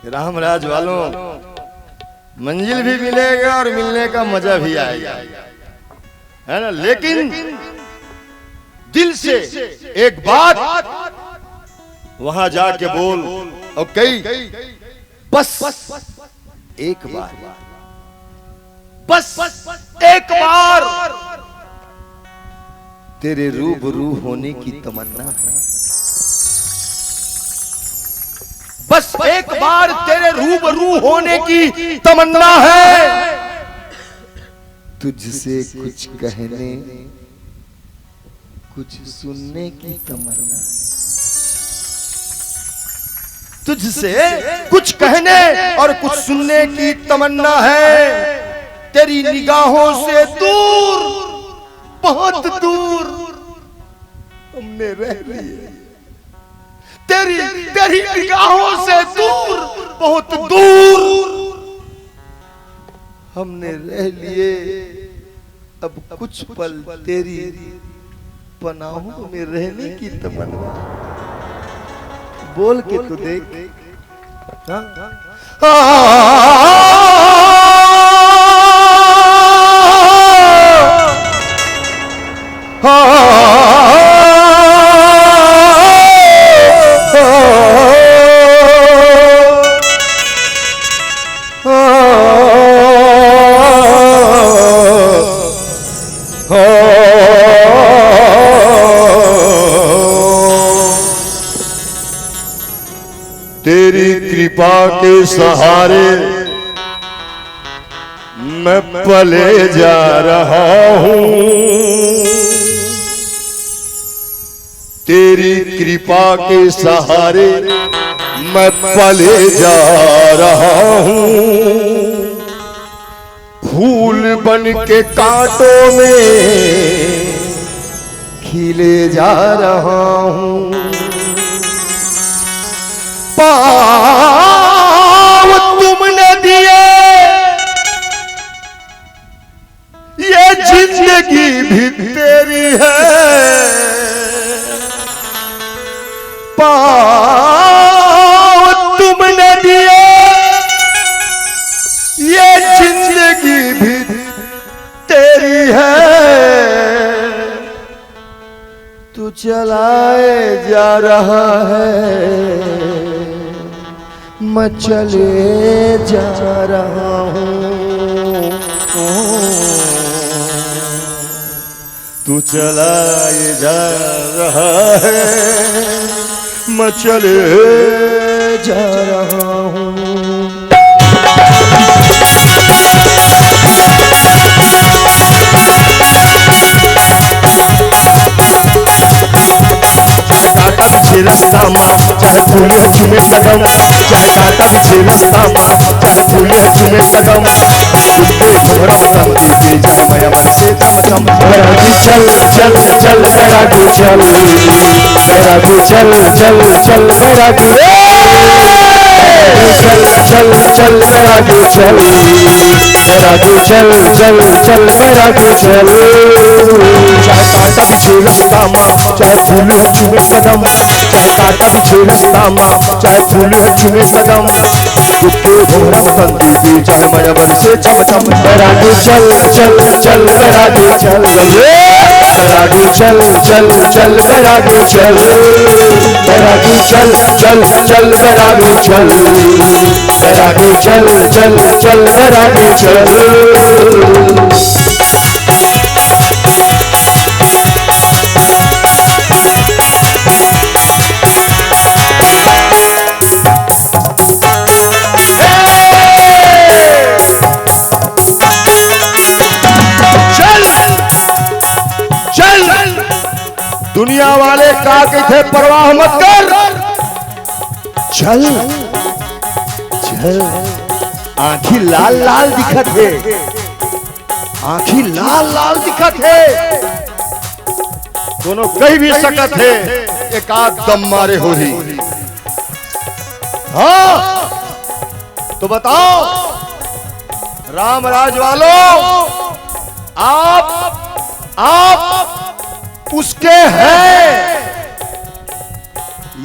रामराज वालों, मंजिल भी मिलेगा और मिलने का मजा भी आएगा, है ना। लेकिन दिल से एक बात वहां जाके बोल, और कई बस एक बार, बस एक बार तेरे रूबरू होने की तमन्ना है। बस एक बार तेरे रूबरू होने की तमन्ना है। तुझसे कुछ कहने, कुछ सुनने की तमन्ना है। तुझसे कुछ कहने और कुछ सुनने की तमन्ना है। तेरी निगाहों से दूर, बहुत दूर हमने रह लिए। तेरी निगाहों से दूर, बहुत दूर हमने रह लिए। अब कुछ पल तेरी पनाहों में रहने की तमन्ना। बोल के तो देख। तेरी कृपा के सहारे मैं पले जा रहा हूं। तेरी कृपा के सहारे मैं पले जा रहा हूं। फूल बन के कांटों में खिले जा रहा हूं। पाँव तुमने दिए, ये जिंदगी भी तेरी है। पाँव तुमने दिए, ये जिंदगी भी तेरी है। तू चलाए जा रहा है, मैं चले जा रहा हूँ। तू चलाए जा रहा है, मैं चले जा रहा हूँ। चाहे रास्ता माँ, चाहे फूले चुमे कदम, चाहे काटा बिछे रास्ता माँ, चाहे फूले चुमे कदम। उसको घोड़ा संगी दे जाए माया मन से चमचम। मेरा तू चल चल चल, मेरा तू चल, मेरा तू चल चल चल, मेरा तू चल चल चल, मेरा तू चल, मेरा तू चल चल चल, मेरा तू चल। चाहे काटा बिछे रास्ता माँ, चाहे फूले चुमे कदम, चाहे काटा बिछे रास्ता माँ, चाहे फूले चुमे कदम। उसके घोड़ा संगी दे जाए माया मन से चमचम। मेरा तू चल चल चल, मेरा तू चल, मेरा तू चल चल चल, मेरा तू चल, मेरा तू चल चल चल, मेरा तू चल, मेरा तू चल चल चल, मेरा तू चल। दुनिया वाले कहा के थे परवाह मत कर, चल चल। आंखी लाल लाल दिखत है, आंखी लाल लाल दिखत है। दोनों कह भी सकत है, एक आध दम मारे हो ही। हाँ तो बताओ रामराज वालों, आप उसके हैं,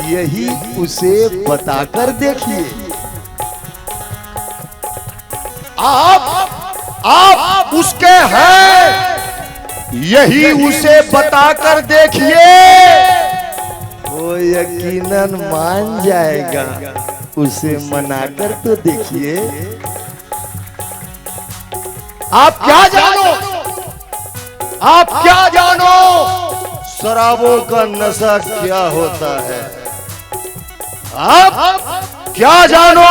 यही उसे बताकर देखिए। आप उसके हैं, यही उसे बताकर देखिए, वो यकीनन मान जाएगा। उसे मनाकर तो देखिए। आप क्या जानो, आप क्या जानो शराबों का नशा क्या होता है? आप क्या जानो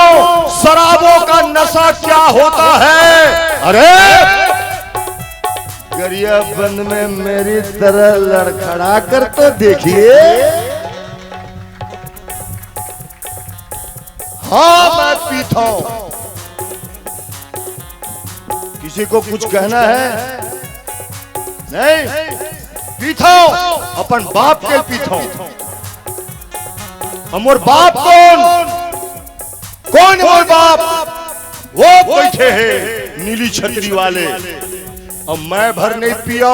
शराबों का नशा क्या होता है? अरे गरियाबंद में मेरी तरह लड़खड़ा कर तो देखिए। हाँ मैं पीता हूं। किसी को कुछ कहना है? नहीं, पीता हूं, अपन बाप के पीता हूं। हमर बाप कौन मोर बाप? वो बैठे हैं नीली छतरी वाले। अब मैं भर नहीं पिया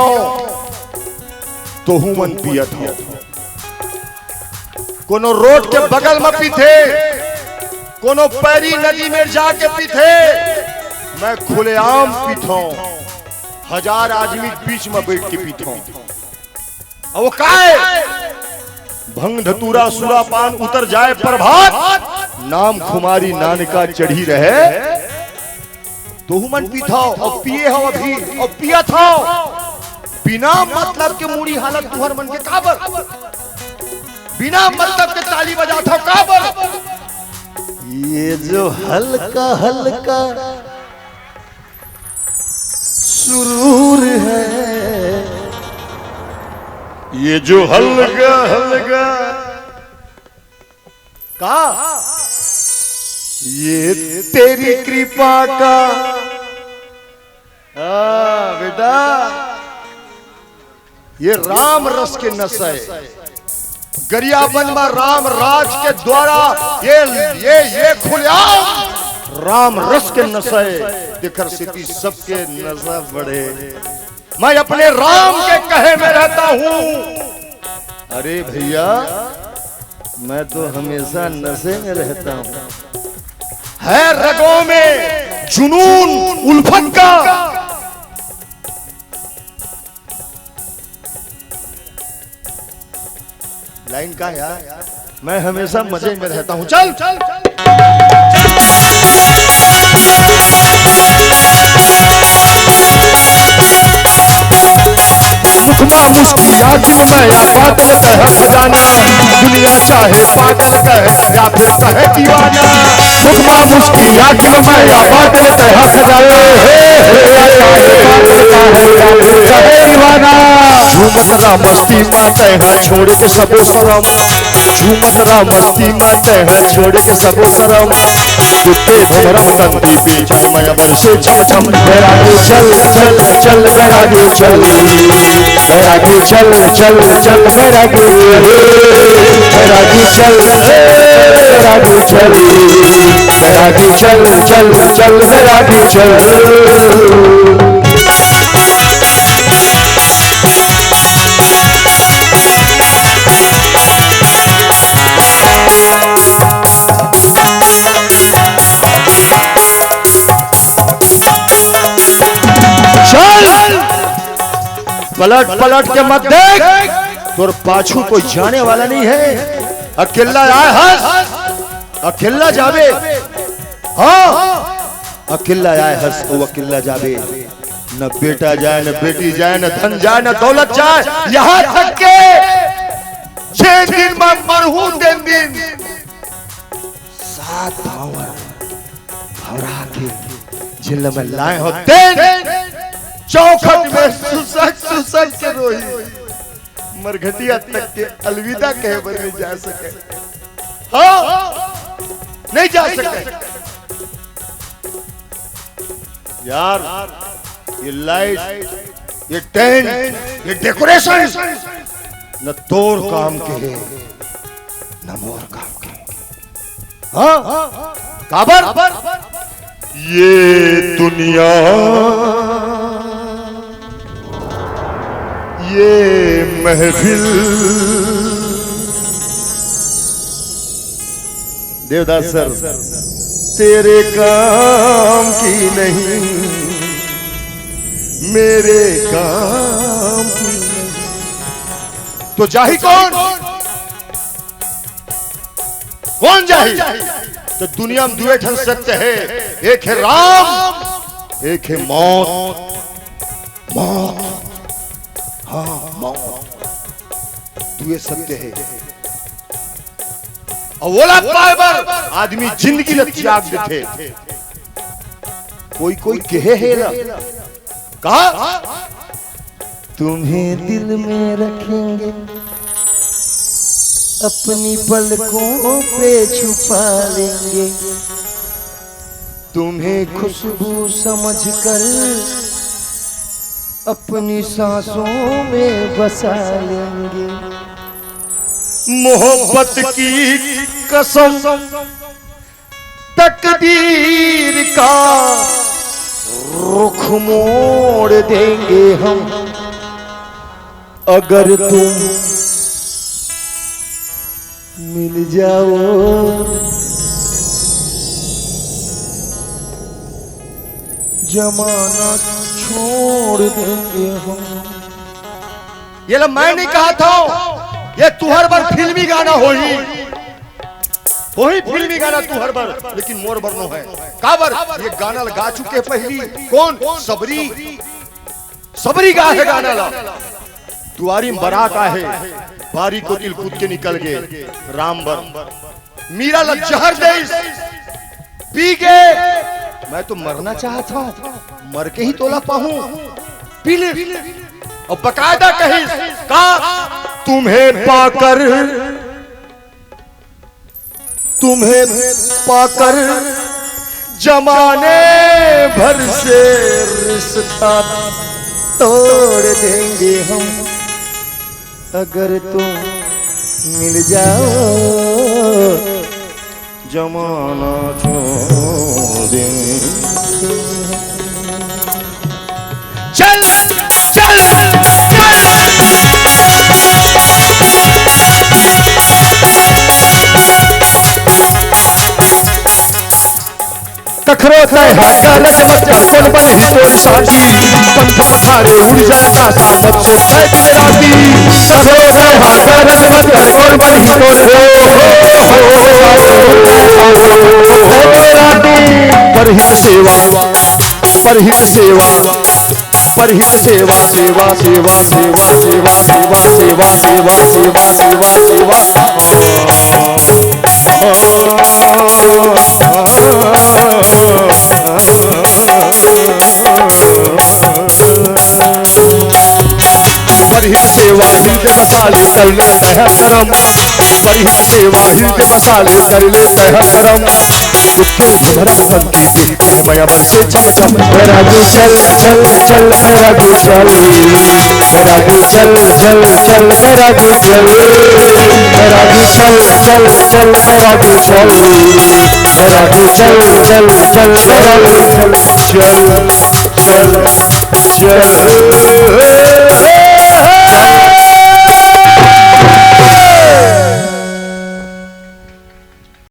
तो हूं मन पिया था। कोनो रोड के बगल में पीते, कोनो पैरी नदी में जाके पीते, मैं खुलेआम पीता हूं। 1000 आदमी बीच में बैठ के पीता हूं। अब वो काहे भंग धतूरा सुरापान उतर जाए प्रभात, नाम खुमारी नानका चढ़ी रहे, तो मन पीता और पिए हो अभी और पिया था बिना मतलब के मूड़ी हालत तुहर मन के काबर, बिना मतलब के ताली बजा था काबर। ये जो हल्का हल्का सुरूर है, ये जो हल्का हल्का का, ये तेरी कृपा का। बेटा ये राम रस के नशा है। गरियाबंद में राम राज के द्वारा ये खुलेआम राम रस के नशा है। देखकर सिटी सबके नशा बढ़े। मैं अपने राम के कहे में रहता हूं। अरे भैया मैं तो हमेशा नशे में रहता हूं। है रगों में जुनून उल्फत का, लाइन का यार, मैं हमेशा मजे में रहता हूं। चल चल मुखमा मुस्किया दिल में या बादल कह खजाना, दुनिया चाहे पागल कहे या फिर कहे दीवाना। मुखमा मुस्किया दिल में या बादल कह खजाना, कहे दीवाना। झूमत रा मस्ती माते हैं छोड़ के सबो शरम, झूमत रा मस्ती माते हैं छोड़ के सबो शरम। कुत्ते भोरम तंती बेचन मय बरसे छम छम। मेरा चल चल चल मेरा चल, मेरा चल चल चल मेरा चल, मेरा चल मेरा चल, मेरा चल चल चल मेरा चल। पलट पलट के मत देख, तोर पाछू कोई जाने वाला नहीं है। अकेला आए हंस, अकेला जावे। हाँ अकेला आए हंस, वो अकेला जावे। न बेटा जाए, न बेटी जाए, न धन जाए, न दौलत जाए। यहाँ तक के 6 दिन में मरहूं दिन 7 भवरा के जिले में लाए होते। चौखट में सुसक के रोही, मरघटिया तक के अलविदा कहे बर नहीं जा सके। हाँ नहीं जा सके यार। ये लाइट, ये टेंट, ये डेकोरेशन न तोर काम के है न मोर काम के। हाँ काबर ये दुनिया, ये महफिल। देवदास सर तेरे काम की नहीं, मेरे काम की नहीं। तो जाही कौन? कौन जाही? तो दुनिया में दुए ठन सत्य है, एक है राम, एक है मौत। मौत, हाँ मौत, दुए सत्य है। और बोला पावर आदमी जिंदगी ल त्याग देते। कोई कोई कहे है ना, कहा तुम्हें दिल में रखेंगे, अपनी पलकों पे छुपा लेंगे, तुम्हें खुशबू समझकर अपनी सांसों में बसा लेंगे। मोहब्बत की कसम तकदीर का रुख मोड़ देंगे हम, अगर तुम मिल जाओ। जमाना छोड़ देंगे हम। ये लो मैं नहीं कहा था, ये तुहर बर फिल्मी गाना होही, वही फिल्मी गाना तुहर बर, लेकिन मोर बर नो है काबर। ये गाना गा चुके पहली कौन? सबरी। सबरी गा है गाना ला। दुआरी में बारात आहे, बारी को तिल कूद के निकल गए राम बर। मीरा ला जहर दे पी गए। मैं तो मरना चाहता हूं, मर के ही तोला पाहूं, पी ले। और बकायदा कही का तुम्हें पाकर जमाने भर से रिश्ता तोड़ देंगे हम, अगर तुम मिल जाओ। जमाना छोड़ देंगे। चल चल चल कखरो तय हालत मत कर, कौन बन ही तोर साथी, पंथ पखारे उड़ जाए कासा मत से है दिन राती। कखरो तय हालत मत कर, कौन बन ही तोर परहित सेवा, परहित सेवा, परहित सेवा, सेवा सेवा सेवा सेवा सेवा सेवा सेवा सेवा सेवा सेवा। परहित सेवा हृदय मसाले कर ले तह करम, परहित सेवा हृदय मसाले कर ले तह करम। दुखिल भरत मन की मया मन से चमचम। मेरा जो चल चल चल, मेरा जो चल, मेरा जो चल चल चल, मेरा जो चल, मेरा जो चल चल चल, मेरा जो चल, मेरा जो चल चल चल, मेरा जो चल चल चल चल।